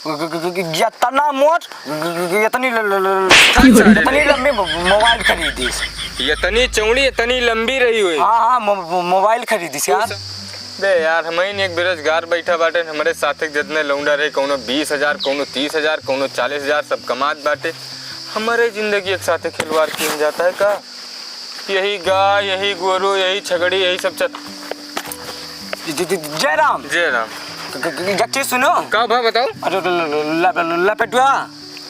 इतना मोट इतनी लंबी मोबाइल खरीदी, इतनी चौड़ी इतनी लंबी रही हुई। हाँ मोबाइल खरीदी यार। बे यार हम एक बेरोजगार बैठा बाटे, हमारे साथे जितने लौंडा रहे, कोनो 20,000 कोनो 30,000 कोनो 40,000 सब कमात बाटे। हमारे जिंदगी एक साथे खिलवाड़ किया जाता है का? यही गाय यही गोरू यही छगड़ी यही सब जयराम जच्ची सुनो का भा बताओ। अरे लपेटुआ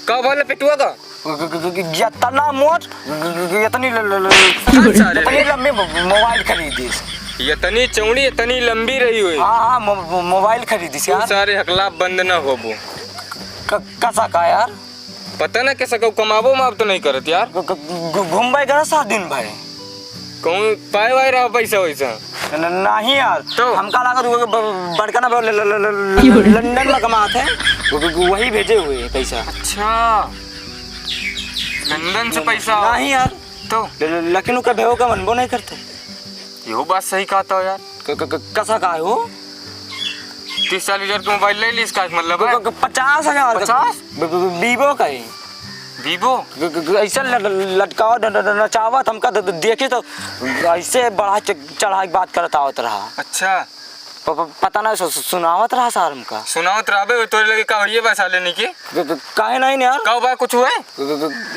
का भा लपेटुआ का इतना मोट इतनी लंबी मोबाइल खरीदी, इतनी चौड़ी इतनी लंबी रही हुई। हाँ मोबाइल खरीदी यार। सारे हकला बंद न होबो कसा का यार? पता ना कैसा कहूँ कमाबो माब तो नहीं करत यार। घूमबे करा 7 दिन भाई कहूँ पाए वाए रहा पैसा वैसा नहीं यार। तो हमका लगा बड़का ना लंदन में कमाते हैं, वही भेजे हुए पैसा। अच्छा लंदन से पैसा नहीं यार। तो लेकिन का भेव का मनबो नहीं करते। यो बात सही कहता हो यार। कसा का है वो? 30-40,000 का मोबाइल ले ली इसका मतलब 50,000 वीवो का है। वीवो ऐसा लटकाओ नचावत हमका देखे तो ऐसे बढ़ा चढ़ा के बात करता आवत रहा। अच्छा पता ना सुनावत रहा सर हमका। सुनावत रहा तोरे लगे का ये बसा लेने की काहे नहीं यार? का बा कुछ हुआ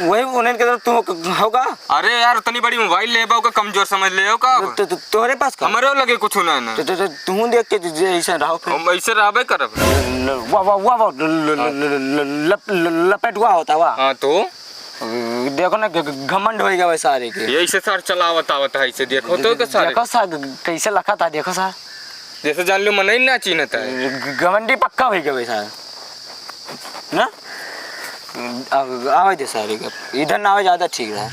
वही उन्हें के तू होगा। अरे यार उतनी बड़ी मोबाइल ले बाओ का कमजोर समझ ले का तोहरे पास का हमारे लगे कुछ ना ना तू देख के ऐसे रहो फिर ऐसे रहबे करब। वाह लपेटुआ होता वाह। हां तो देखो ना घमंड होएगा वैसा सारे के यही से सर चलावत आवत है ऐसे देखो तो के सारे देखो सर कैसे लखा था। देखो सर जैसे जान लो मन ही ना चीनता है घमंडी पक्का होएगा वैसा ना। आवे दे सारे के इधर ना आवे ज्यादा ठीक रहा।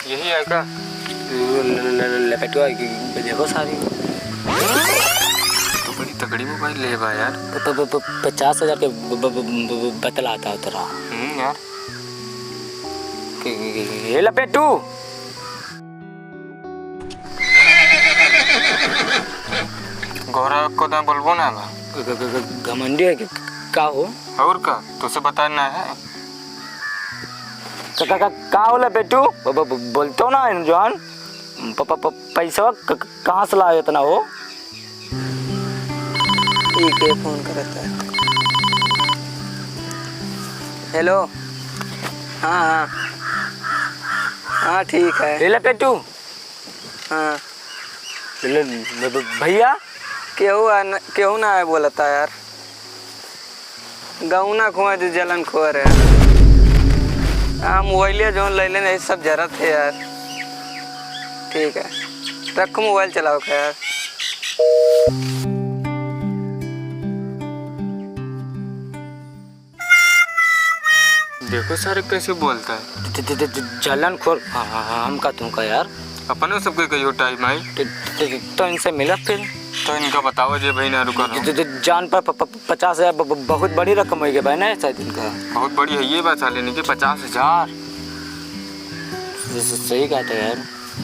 यही है का लपेटुआ देखो सारी तो बड़ी तगड़ी मोबाइल ले बा यार। 50,000 के बतलाता तेरा यार ये लपेटू गोरा को ना बोलबो ना बा घमंडी है का हो और का तुझसे बताना है का हो लपेटू बोलतो ना जॉन पैसा कहाँ से लाए इतना हो? ठीक है फोन करता है। हेलो हाँ ठीक है। ले लपेटू हाँ भैया केहू ना है बोलता यार। गाँव ना खुआ जो जलन खुआ रहे हाँ मोबाइल जो ले लेने सब जरूरत है यार। ठीक है रखो मोबाइल चलाओ का यार। देखो सारे कैसे बोलता है जलन खोर। हाँ हम का तुम का यार अपने सबके कहियो टाइम आई तो इनसे मिला फिर तो इनका बताओ जे भाई ना रुका जान पर 50,000 बहुत बड़ी रकम हो गई भाई ना शायद इनका। बहुत बड़ी है ये बात लेने की 50,000 सही कहा था यार।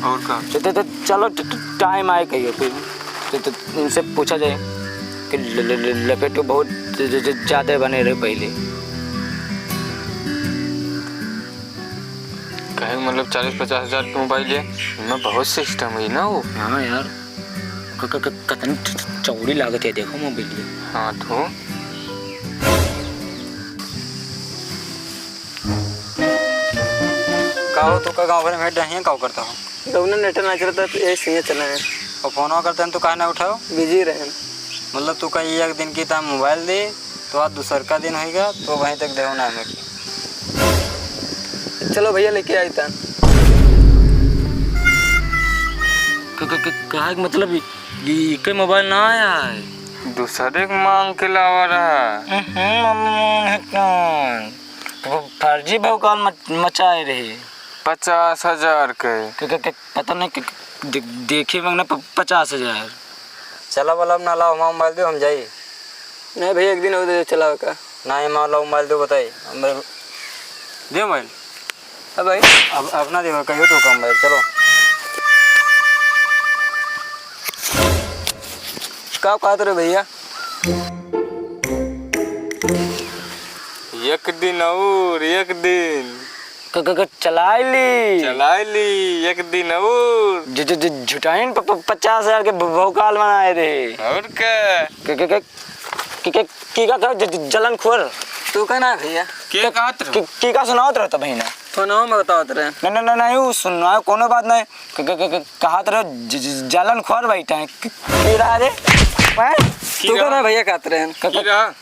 और का तो चलो टाइम आए कहियो फिर तो इनसे पूछा जाए कि लपेटू बहुत ज़्यादा बने रहे पहले। कहे मतलब 40-50,000 की मोबाइल है इनमें बहुत सिस्टम है ना वो। हाँ यार कितनी चौड़ी लागत है देखो मोबाइल। हाँ तो काहो तो का गाँव भर में रही काहो करता हूँ तो उन्हें नेट ना चलता तो ये सही चला है और फोन करते हैं तो कहा ना उठाओ बिजी रहे मतलब तू कहीं एक दिन की टाइम मोबाइल दे तो आज दूसर का दिन होगा तो वहीं तक देखो ना हमें। चलो भैया लेके आई था कहा मतलब ये मोबाइल ना आया है दूसरे मांग के लावा रहा तो फर्जी भौकाल मचाए रहे 50,000 के पता नहीं देखे मंगना 50,000। चला वाला ना लाओ हमारा मोबाइल दो हम जाइए। नहीं भैया एक दिन हो चला का ना हमारा मोबाइल दो बताइए दे मोबाइल अब भाई अब अपना देखो कहियो तो कम भाई चलो का कहत रहे भैया एक दिन और एक दिन चला ली एक दिन और झुटाइन 50,000 के भोकाल बनाए रहे और क्या जलन खोर तू का ना भैया के कहत रहो की का सुनावत रहता बहिना फोनवा में बतावत रहे नहीं सुनना कोनो बात नहीं कहत रहो जलन खोर बैठा है की रहा रे तू का ना भैया कहत रहे की रहा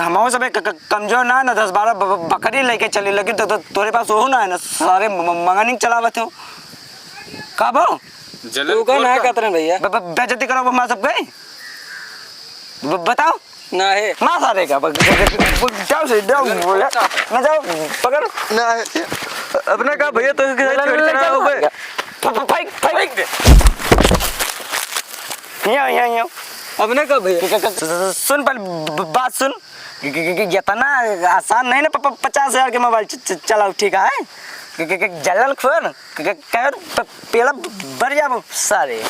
हम सब कमजोर ना 10-12 बकरी लेके चली लगी तो तोरे पास वो ना है ना सारे मंगनी चलावत हो का भाव तू का ना कहत रहे भैया बेइज्जती करो हम सब गए बताओ ना है मां सारे का जाओ से जाओ बोले ना जाओ पकड़ ना अपना का भैया तो छोड़ हो गए फेंक दे यहाँ अपने का भैया सुन पहले बात सुन इतना आसान नहीं ना 50,000 के मोबाइल चलाओ ठीक है जलन खोर पेला बढ़ जा सारे